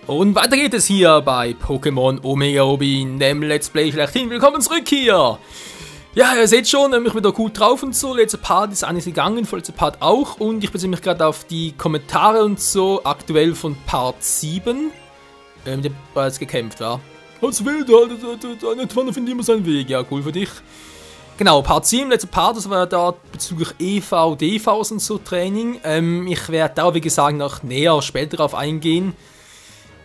Und weiter geht es hier bei Pokémon Omega Rubin, dem Let's Play schlechthin. Willkommen zurück hier! Ja, ihr seht schon, ich bin wieder gut drauf und so. Letzter Part ist einiges gegangen, vorletzter Part auch. Und ich beziehe mich gerade auf die Kommentare und so, aktuell von Part 7, mit dem bereits gekämpft war. Was will der? Eine Tonne findet immer seinen Weg. Ja, cool für dich. Genau, Part 7, letzter Part, das war da bezüglich EV, DVs und so Training. Ich werde da, wie gesagt, noch näher später darauf eingehen.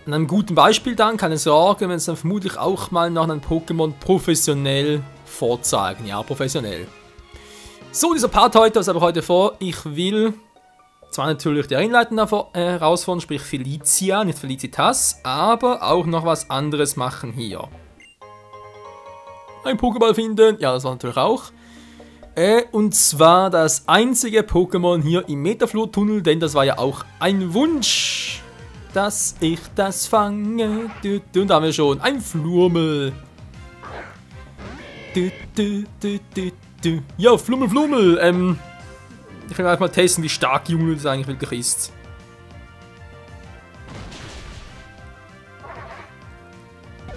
An einem guten Beispiel dann, keine Sorge, wenn es dann vermutlich auch mal nach einem Pokémon professionell vorzeigen. Ja, professionell. So, dieser Part heute, was habe ich heute vor? Ich will zwar natürlich die einleitende herausfordern, sprich Felicia, nicht Felicitas, aber auch noch was anderes machen hier. Ein Pokéball finden, ja, das war natürlich auch. Und zwar das einzige Pokémon hier im Metaflor-Tunnel, denn das war ja auch ein Wunsch, dass ich das fange. Und da haben wir schon ein Flurmel. Ja, Flummel. Ich will einfach mal testen, wie stark Junge das eigentlich wirklich ist.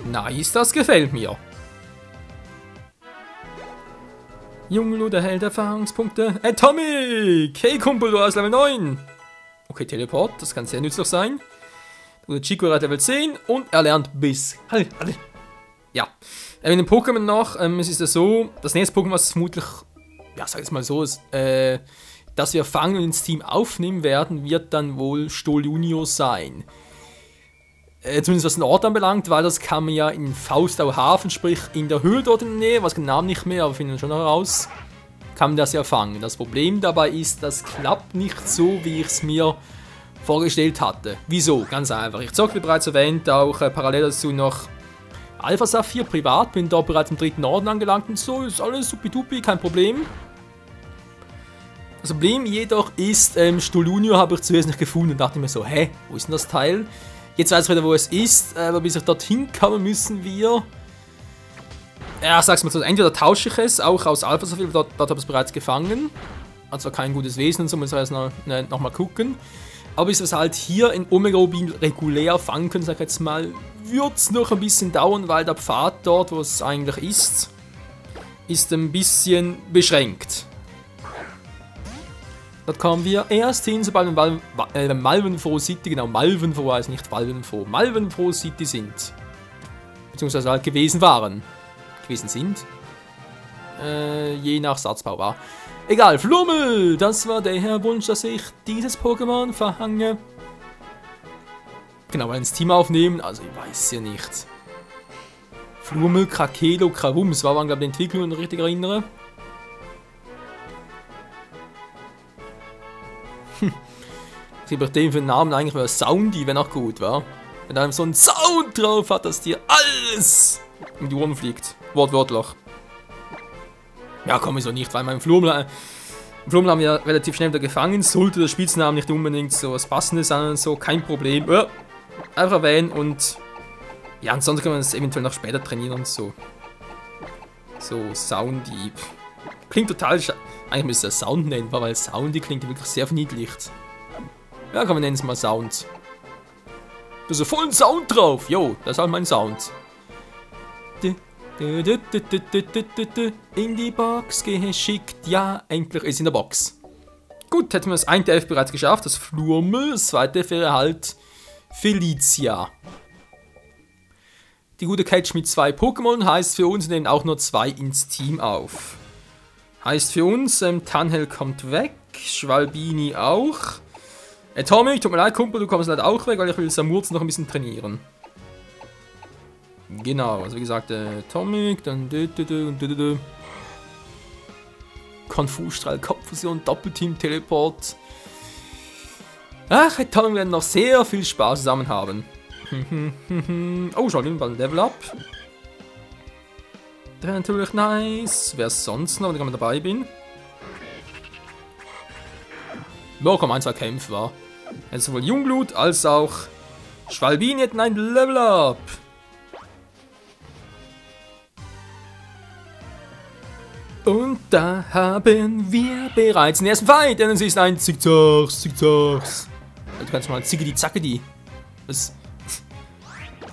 Nice, das gefällt mir. Junglu, der Held der Erfahrungspunkte. Atomic! Hey Kumpel, du hast Level 9. Okay, Teleport, das kann sehr nützlich sein. Der Chico hat Level 10 und er lernt Biss. Halt. Ja. In den Pokémon noch, es ist ja so, das nächste Pokémon, was vermutlich, ja, sag ich mal so, ist, dass wir fangen und ins Team aufnehmen werden, wird dann wohl Stolunio sein. Zumindest was den Ort anbelangt, weil das kann man ja in Faustau-Hafen, sprich in der Höhle dort in der Nähe, was den Namen nicht mehr, aber finden wir schon noch heraus, kann man das ja fangen. Das Problem dabei ist, das klappt nicht so, wie ich es mir vorgestellt hatte. Wieso? Ganz einfach. Ich zocke, wie bereits erwähnt, auch parallel dazu noch Alpha Saphir privat, bin da bereits im 3. Orden angelangt und so, ist alles supidupi, kein Problem. Das Problem jedoch ist, Stolunio habe ich zuerst nicht gefunden und dachte mir so, hä, wo ist denn das Teil? Jetzt weiß ich wieder, wo es ist, aber bis ich dorthin komme, müssen wir... Ja, sag's mal so, entweder tausche ich es, auch aus Alpha Saphir, dort habe ich es bereits gefangen. Also kein gutes Wesen und so, muss ich jetzt noch mal gucken. Aber bis wir es halt hier in Omega Rubin regulär fangen können, sag ich jetzt mal, wird es noch ein bisschen dauern, weil der Pfad dort, wo es eigentlich ist ein bisschen beschränkt. Dort kommen wir erst hin, sobald wir Malvenfroh City, genau, Malvenfroh heißt nicht Walvenfroh, Malvenfroh City sind. Beziehungsweise halt gewesen sind. Je nach Satzbau war. Egal, Flummel! Das war der Wunsch, dass ich dieses Pokémon verhange. Genau, ins Team aufnehmen, also ich weiß ja nicht. Flummel, Krakelo, Krawums, war glaube ich die Entwicklung, wenn ich richtig erinnere. Was gibt dem für einen Namen eigentlich, weil Soundy wäre noch gut, wa? Wenn er so einen Sound drauf hat, dass dir alles in die Ohren fliegt. Wortwörtlich. Ja, komm, wieso nicht, weil mein Flummel haben wir ja relativ schnell wieder gefangen, sollte der Spitznamen nicht unbedingt so was Passendes sein und so, kein Problem. Ja, einfach erwähnen und ja, ansonsten kann man es eventuell noch später trainieren und so. So, Soundy. Klingt total eigentlich müsste es Sound nennen, weil Soundy klingt wirklich sehr verniedlicht. Ja, komm, wir nennen es mal Sound. Da ist ja voll ein Sound drauf. Jo, das ist halt mein Sound. In die Box geschickt. Ja, endlich ist in der Box. Gut, hätten wir das 1. F bereits geschafft. Das Flurmel. Das 2. F wäre halt Felicia. Die gute Catch mit 2 Pokémon heißt für uns, nehmen auch nur 2 ins Team auf. Heißt für uns, Tanhel kommt weg. Schwalbini auch. Atomic, tut mir leid, Kumpel, du kommst leider auch weg, weil ich will Samurz noch ein bisschen trainieren. Genau, also wie gesagt, Atomic, dann Konfusstrahl, Kopffusion, Doppelteam, Teleport. Ach, Atomic werden noch sehr viel Spaß zusammen haben. Oh, schau, nehmen wir ein Level Up. Das wäre natürlich nice. Wer sonst noch, wenn ich mal dabei bin? Ja, komm, 1, 2 Kämpfe, war. Jetzt sowohl Jungblut als auch Schwalbini hätten ein Level Up. Und da haben wir bereits den ersten Fight, denn es ist ein Zickzacks. Du kannst mal Zickidi-Zackidi. Was?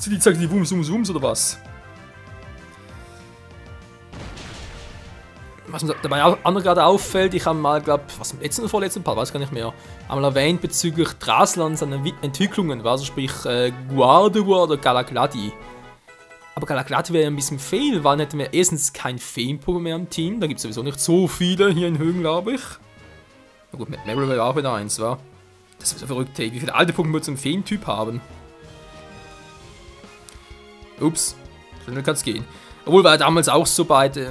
Sind die Zeug die Wums oder was? Was mir dabei auch gerade auffällt, ich habe mal, glaube ich, was im letzten oder vorletzten Part, weiß gar nicht mehr, einmal erwähnt bezüglich Draslan seiner Entwicklungen, also sprich Gardevoir oder Galagladi. Aber Galagladi wäre ja ein bisschen fehl, weil dann hätten wir erstens kein Feen-Pokémon mehr im Team, da gibt es sowieso nicht so viele hier in Höhen, glaube ich. Na gut, mit Meryl wäre auch wieder eins, wa? Das ist so verrückt, hey. Wie viele alte Pokémon wird so einen Feen-Typ haben? Ups, schnell kann es gehen. Obwohl war damals auch so bei der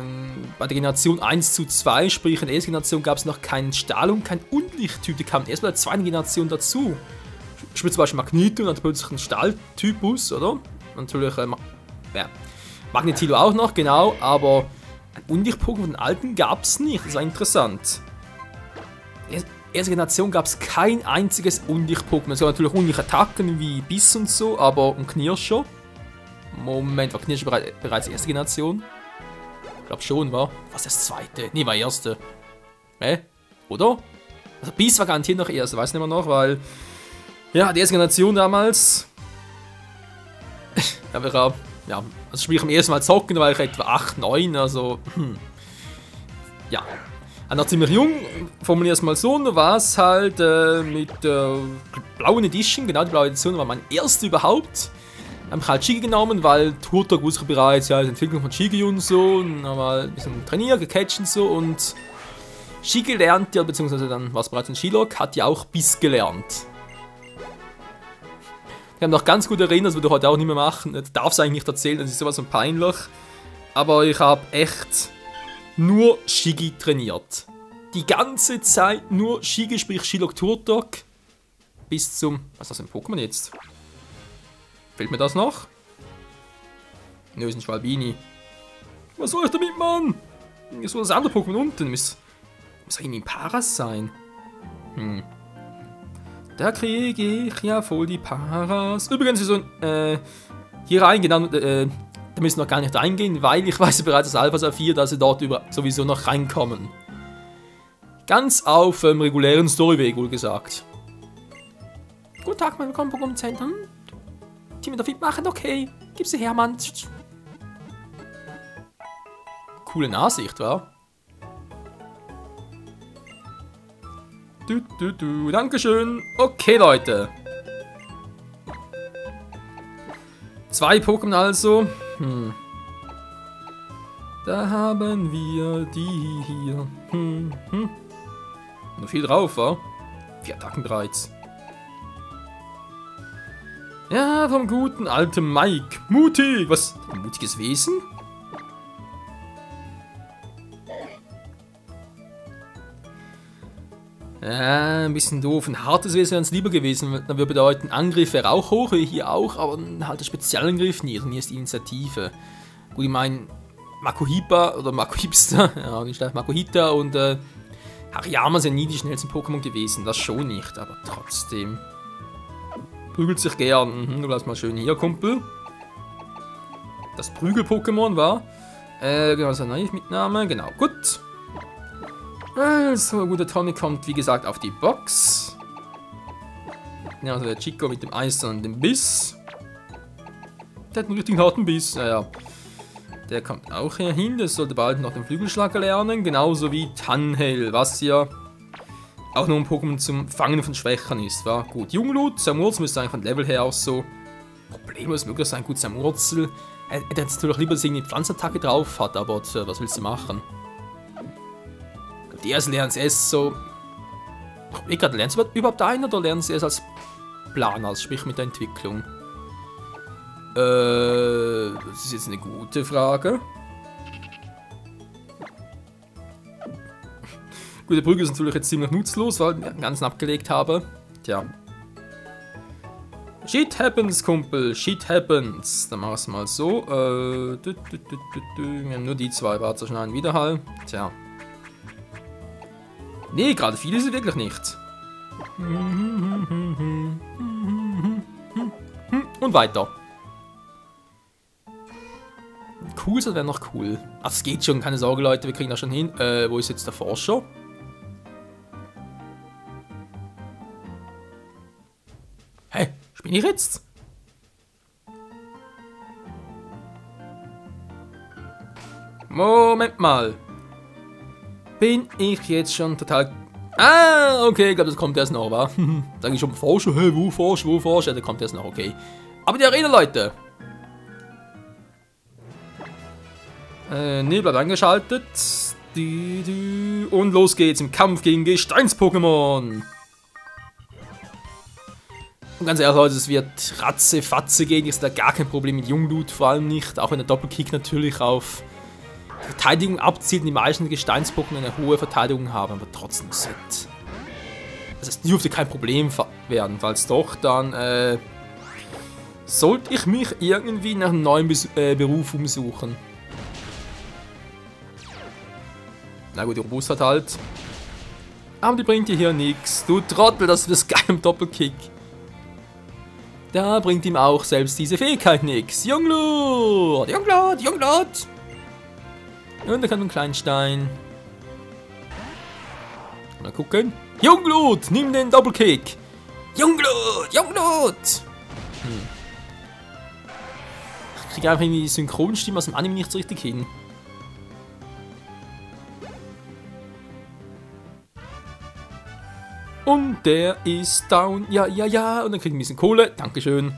Generation 1:2, sprich in der ersten Generation gab es noch keinen Stahl- und keinen Unlichttyp, die kamen erst bei der zweiten Generation dazu. Sprich zum Beispiel Magneto und dann plötzlich ein Stahltypus, oder? Natürlich, ja, Magnetilo auch noch, genau, aber ein Unlicht-Pokémon von den alten gab es nicht, das war interessant. In der ersten Generation gab es kein einziges Unlicht-Pokémon. Es gab natürlich Unlicht-Attacken wie Biss und so, aber und Knirscher. Moment, war Knirscher bereits erste Generation? Ich glaube schon, war. Was das zweite? Nee, war erste. Oder? Also Biss war garantiert noch erste, weiß nicht mehr noch, weil. Ja, die erste Generation damals. Ja, also sprich am ersten Mal zocken, war ich etwa 8, 9, also. Ja. Noch ziemlich jung, formuliere es mal so, war es halt mit der blauen Edition, genau, die blaue Edition war mein erster überhaupt. Habe ich halt Shigi genommen, weil Turtok wusste ich bereits, ja, die Entwicklung von Shigi und so, und haben halt ein bisschen trainiert, gecatcht und so, und Shigi lernt ja, beziehungsweise dann war es bereits ein Shilok, hat ja auch Biss gelernt. Ich habe noch ganz gut erinnert, das würde ich heute auch nicht mehr machen, das darf es eigentlich nicht erzählen, das ist sowas von peinlich, aber ich habe echt nur Shigi trainiert. Die ganze Zeit nur Shigi, sprich Shilok Turtok, bis zum, was ist das für ein Pokémon jetzt? Fehlt mir das noch? Nö, ist ein Schwalbini. Was soll ich damit, Mann? Das soll das andere Pokémon unten. Muss ein Paras sein. Da kriege ich ja voll die Paras. Übrigens, so hier rein, genau, da müssen wir noch gar nicht reingehen, weil ich weiß bereits aus Alpha Saphir, dass sie dort sowieso noch reinkommen. Ganz auf regulären Storyweg, wohl gesagt. Guten Tag, mein Willkommen im Pokémon-Zentrum. Team darf mitmachen, okay. Gib sie her, Mann. Coole Nachsicht, wa? Dankeschön. Okay, Leute. 2 Pokémon also. Da haben wir die hier. Noch viel drauf, wa? 4 Attacken bereits. Ja, vom guten alten Mike. Mutig. Was? Ein mutiges Wesen? Ja, ein bisschen doof. Ein hartes Wesen wäre uns lieber gewesen. Dann würde bedeuten, Angriff wäre auch hoch, wie hier auch, aber halt der Spezialangriff nie. Und hier ist die Initiative. Gut, ich meine, Makuhipa oder Makuhipster, ja, nicht schlecht, Makuhita und Hariyama sind nie die schnellsten Pokémon gewesen. Das schon nicht, aber trotzdem. Prügelt sich gern. Du bleibst mal schön hier, Kumpel. Das Prügel-Pokémon war. Genau, sein neues Mitnahme. Genau, gut. Also, guter Tommy kommt, wie gesagt, auf die Box. Ja, also der Chico mit dem Eis und dem Biss. Der hat einen richtigen harten Biss. Naja. Der kommt auch hier hin. Der sollte bald noch den Flügelschlag lernen. Genauso wie Tanhel, was ja auch noch ein Pokémon zum Fangen von Schwächern ist. War gut. Jungblut, Samurzel müsste eigentlich von Level her auch so problemlos möglich sein. Gut, Samurzel. Er hätte jetzt natürlich lieber, dass er eine Pflanzenattacke drauf hat, aber was willst du machen? Die ersten lernen es so. Ich gerade, lernen sie überhaupt einen oder lernen sie es als Plan, als sprich mit der Entwicklung? Das ist jetzt eine gute Frage. Gute Brücke ist natürlich jetzt ziemlich nutzlos, weil ich den ganzen abgelegt habe. Tja. Shit happens, Kumpel. Shit happens. Dann machen wir es mal so. Wir haben nur die 2. Warte, so schnell einen Widerhall. Tja. Nee, gerade viel ist es wirklich nicht. Und weiter. Cool, das wäre noch cool. Ach, das geht schon, keine Sorge, Leute, wir kriegen das schon hin. Wo ist jetzt der Forscher? Hä? Bin ich jetzt? Moment mal. Bin ich jetzt schon total... Ah, okay, ich glaube, das kommt erst noch, wa? Sag ich schon, Forscher, hey, wo Forscher? Ja, der kommt erst noch, okay. Aber die Arena, Leute. Ne, bleibt eingeschaltet. Und los geht's im Kampf gegen Gesteins-Pokémon. Und ganz ehrlich, Leute, es wird Ratze-Fatze gehen. Ich sehe da gar kein Problem mit Jungblut, vor allem nicht. Auch wenn der Doppelkick natürlich auf Verteidigung abzielt und die meisten Gesteins-Pokémon eine hohe Verteidigung haben, aber trotzdem Set. Das dürfte kein Problem werden, falls doch, dann sollte ich mich irgendwie nach einem neuen Beruf umsuchen. Na gut, die Robustheit halt. Aber die bringt dir hier nichts. Du Trottel, das ist geil im Doppelkick. Da bringt ihm auch selbst diese Fähigkeit nichts. Jungblut! Jungblut! Jungblut! Und da kann ein kleinen Stein. Mal gucken. Jungblut! Nimm den Doppelkick! Jungblut! Jungblut! Ich kriege einfach irgendwie die Synchronstimme aus dem Anime nicht so richtig hin. Und der ist down. Ja, ja, ja. Und dann kriegen wir ein bisschen Kohle. Dankeschön.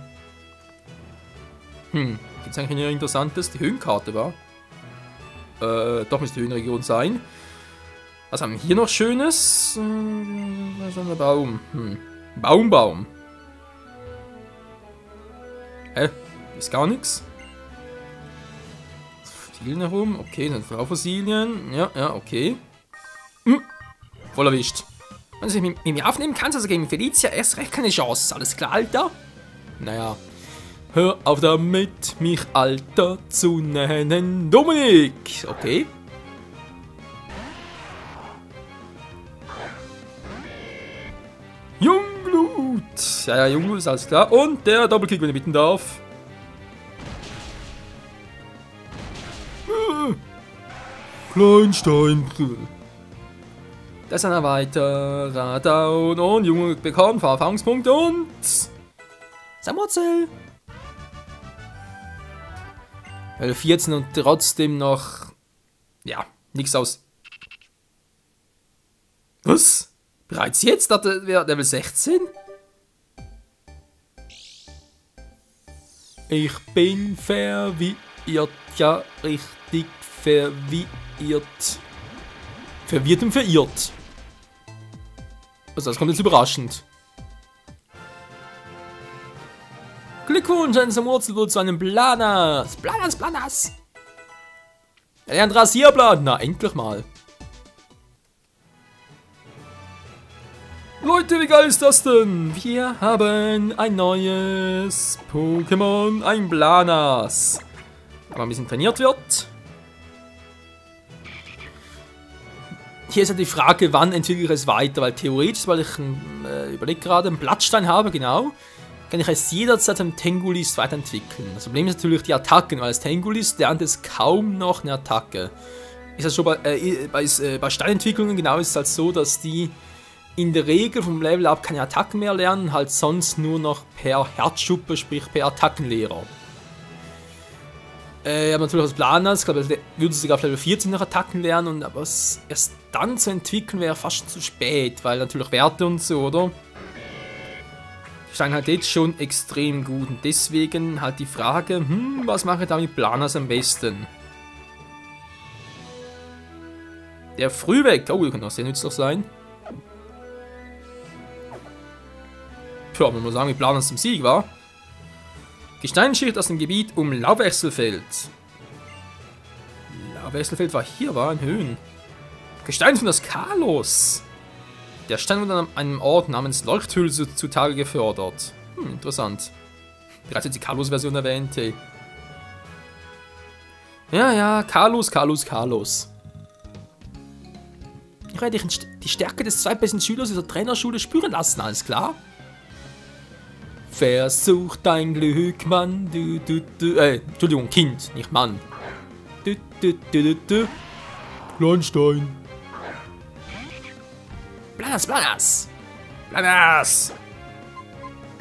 Gibt es eigentlich nichts Interessantes? Die Höhenkarte war. Doch müsste die Höhenregion sein. Was haben wir hier noch Schönes? Was ist ein Baum? Baum. Ist gar nichts. Fossilien herum. Okay, dann Fossilien. Ja, okay. Voll erwischt. Wenn du dich mit mir aufnehmen kannst, also gegen Felicia erst recht keine Chance. Alles klar, Alter? Naja. Hör auf damit, mich Alter zu nennen. Dominik! Okay. Jungblut! Ja, Jungblut ist alles klar. Und der Doppelkick, wenn ich bitten darf. Kleinstein. Das ist ein weiterer Down. Und Junge bekommt Erfahrungspunkte und... Samurzel! Level 14 und trotzdem noch... Ja, nichts aus... Was? Bereits jetzt? Dachte wäre Level 16? Ich bin verwirrt. Ja, richtig verwirrt. Verwirrt und verirrt. Also das kommt jetzt überraschend. Glückwunsch, ein Samurzel wird zu einem Blanas. Blanas. Er lernt Rasierblatt. Na, endlich mal. Leute, wie geil ist das denn? Wir haben ein neues Pokémon, ein Blanas. Aber ein bisschen trainiert wird. Hier ist ja die Frage, wann entwickle ich es weiter, weil theoretisch, weil ich überlege gerade, einen Blattstein habe, genau, kann ich es jederzeit am Tengulis weiterentwickeln. Das Problem ist natürlich die Attacken, weil das Tengulis lernt es kaum noch eine Attacke. Ist das schon bei Steinentwicklungen genau ist es halt so, dass die in der Regel vom Level up keine Attacken mehr lernen, halt sonst nur noch per Herzschuppe, sprich per Attackenlehrer. Aber natürlich als Blanas, ich glaube, würde sogar auf Level 14 noch Attacken lernen, und aber es erst dann zu entwickeln wäre fast schon zu spät, weil natürlich Werte und so, oder? Die steigen halt jetzt schon extrem gut und deswegen halt die Frage, was mache ich da mit Blanas am besten? Der Frühweg, oh, kann auch sehr nützlich sein. Tja, man muss sagen, mit Blanas zum Sieg, war. Gesteinsschicht aus dem Gebiet um Laubwechselfeld. Laubwechselfeld war hier, war in Höhen. Gestein von das Kalos. Der Stein wurde an einem Ort namens Leuchthülse zutage gefördert. Interessant. Bereits jetzt die Kalos-Version erwähnt, hey. Ja, Kalos. Ich werde die Stärke des zweitbesten Schülers dieser Trainerschule spüren lassen, alles klar? Versuch dein Glück, Mann, Entschuldigung, Kind, nicht Mann. Kleinstein. Blanas.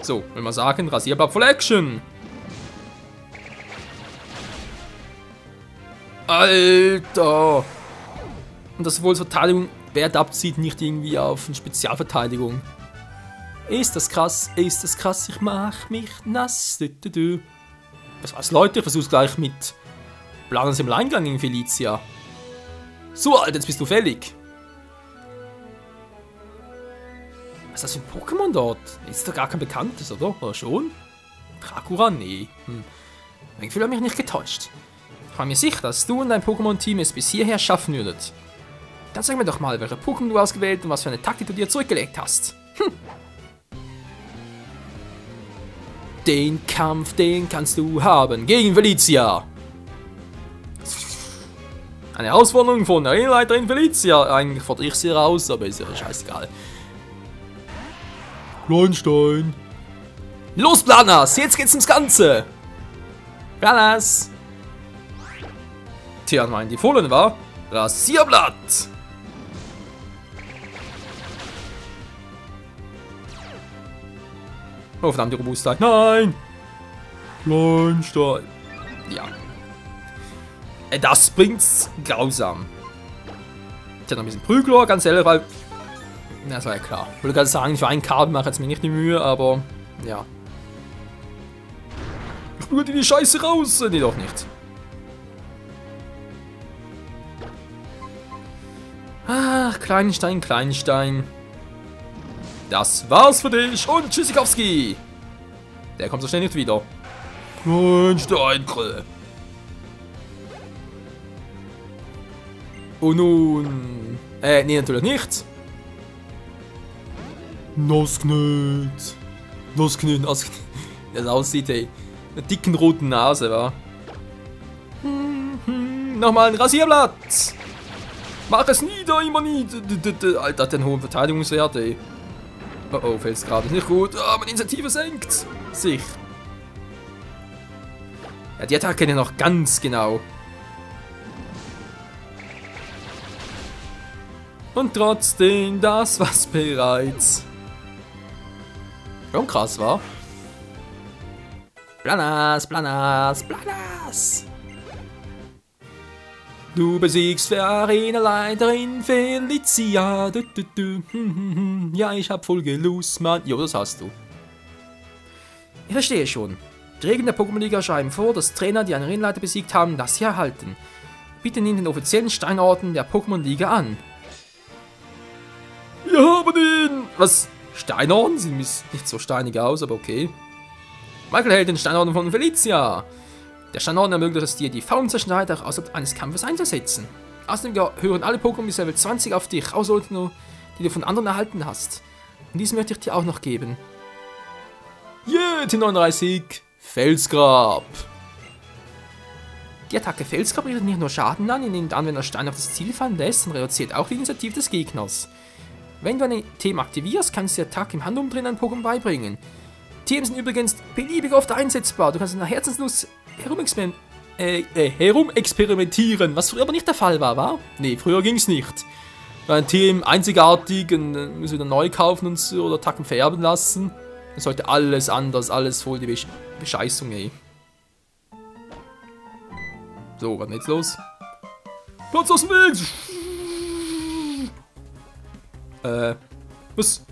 So, will man sagen, Rasierblatt voll Action. Alter! Und das wohl Verteidigung Wert abzieht, nicht irgendwie auf eine Spezialverteidigung. Ist das krass, ich mach mich nass. Was war's, Leute? Ich versuch's gleich mit Planens im Alleingang gegen Felicia. So, Alter, jetzt bist du fällig. Was ist das für ein Pokémon dort? Ist doch gar kein Bekanntes, oder? Oder schon? Dracura? Nee. Mein Gefühl hat mich nicht getäuscht. Ich war mir sicher, dass du und dein Pokémon-Team es bis hierher schaffen würdet. Dann sag mir doch mal, welche Pokémon du ausgewählt und was für eine Taktik du dir zurückgelegt hast. Den Kampf, den kannst du haben gegen Felicia. Eine Herausforderung von der Leiterin Felicia. Eigentlich fordere ich sie raus, aber ist ja scheißegal. Kleinstein. Los, Planas, jetzt geht's ums Ganze. Planas. Tja, mein die Fohlen war Rasierblatt. Oh, verdammte Robustheit. Nein! Kleinstein. Ja. Das bringt's grausam. Ich hatte noch ein bisschen Prügler, ganz ehrlich, weil... Na, das war ja klar. Ich wollte gerade sagen, für einen Kabel mache ich jetzt mir nicht die Mühe, aber... Ja. Ich würde die Scheiße raus! Nee, doch nicht. Ach, Kleinstein, Kleinstein. Das war's für dich und Tschüssikowski. Der kommt so schnell nicht wieder. Kleinstein. Und nun... nee, natürlich nicht. Nassknöt. Nassknöt, Nassknöt. Wie das aussieht, ey. Eine dicken roten Nase, wa? Nochmal ein Rasierblatt. Mach es nieder, immer nie. Alter, hat den hohen Verteidigungswert, ey. Oh oh, fällt's gerade nicht gut. Oh, meine Initiative senkt sich. Ja, die Attacke kenne ich noch ganz genau. Und trotzdem, das war's bereits. Schon krass, war. Planas, Planas, Planas. Du besiegst für Arena-Leiterin Felicia. Ja, ich hab voll Gelust, Mann. Jo, das hast du. Ich verstehe schon. Die Regeln der Pokémon-Liga schreiben vor, dass Trainer, die einen Arenaleiter besiegt haben, das hier erhalten. Bitte nimm den offiziellen Steinorden der Pokémon-Liga an. Wir haben ihn! Was? Steinorden? Sieht nicht so steinig aus, aber okay. Michael hält den Steinorden von Felicia. Der Steinorden ermöglicht es dir, die Faunenzerschneid auch außerhalb eines Kampfes einzusetzen. Außerdem hören alle Pokémon bis Level 20 auf dich, außer nur, die du von anderen erhalten hast. Und dies möchte ich dir auch noch geben. Yeah, T39, Felsgrab. Die Attacke Felsgrab richtet nicht nur Schaden an, indem der Anwender Stein auf das Ziel fallen lässt, und reduziert auch die Initiative des Gegners. Wenn du eine TM aktivierst, kannst du die Attacke im Handumdrehen an Pokémon beibringen. TM sind übrigens beliebig oft einsetzbar. Du kannst in der Herzenslust herumexperimentieren, was früher aber nicht der Fall war, wa? Nee, früher ging's nicht. War ein TM einzigartig und muss wieder neu kaufen und so, oder Attacken vererben lassen. Das sollte alles anders, alles voll die Bescheißung, ey. So, was ist jetzt los? Platz aus dem Weg! Was?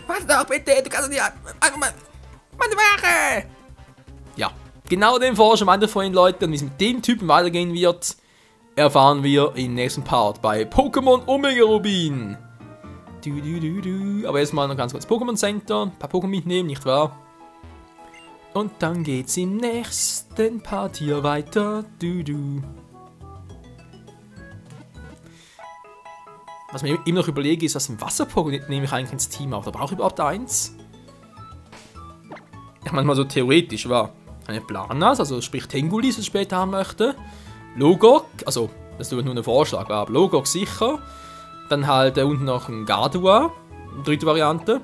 Was doch bitte, du kannst nicht einfach mal meine Wache! Ja, genau den Forscher meinte vorhin, Leute, und wie es mit dem Typen weitergehen wird, erfahren wir im nächsten Part bei Pokémon Omega Rubin. Aber erstmal noch ganz kurz Pokémon Center, ein paar Pokémon mitnehmen, nicht wahr? Und dann geht's im nächsten Part hier weiter. Was ich mir immer noch überlege, ist, was im Wasser-Pokémon nehme ich eigentlich ins Team auf. Da brauche ich überhaupt eins? Ich meine mal so theoretisch, war eine Planas, also sprich Tengulis, das ich später haben möchte. Logok, also das ist nur ein Vorschlag, aber Logok sicher. Dann halt unten noch ein Gardua, dritte Variante.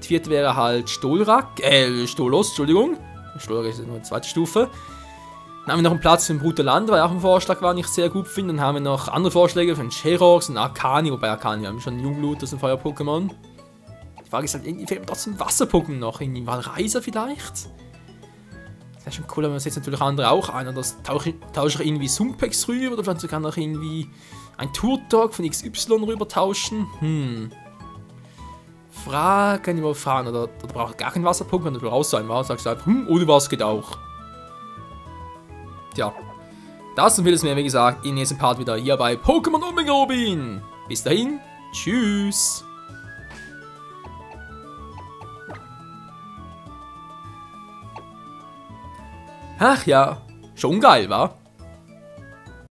Die vierte wäre halt Stolos, Entschuldigung. Stolos ist nur die zweite Stufe. Dann haben wir noch einen Platz für den Brutaland, weil auch ein Vorschlag war, den ich sehr gut finde. Dann haben wir noch andere Vorschläge von Sherox und Arcani, wobei Arcani haben schon Jungblut, das ist ein Feuer-Pokémon. Die Frage ist halt, irgendwie fehlt mir trotzdem Wasser-Pokémon noch. Irgendwie Walreiser vielleicht? Das ist schon cool, aber man setzt natürlich andere auch ein. Oder tausche ich irgendwie Sumpex rüber oder vielleicht sogar noch irgendwie ein Turtok von XY rüber tauschen. Fragen über Fragen. Oder braucht ich gar keinen Wasserpunkt, wenn du raus sein war. Sagst du einfach, ohne was geht auch. Tja. Das und vieles mehr, wie gesagt, im nächsten Part wieder hier bei Pokémon Omega Rubin. Bis dahin, tschüss. Ach ja, schon geil, wa?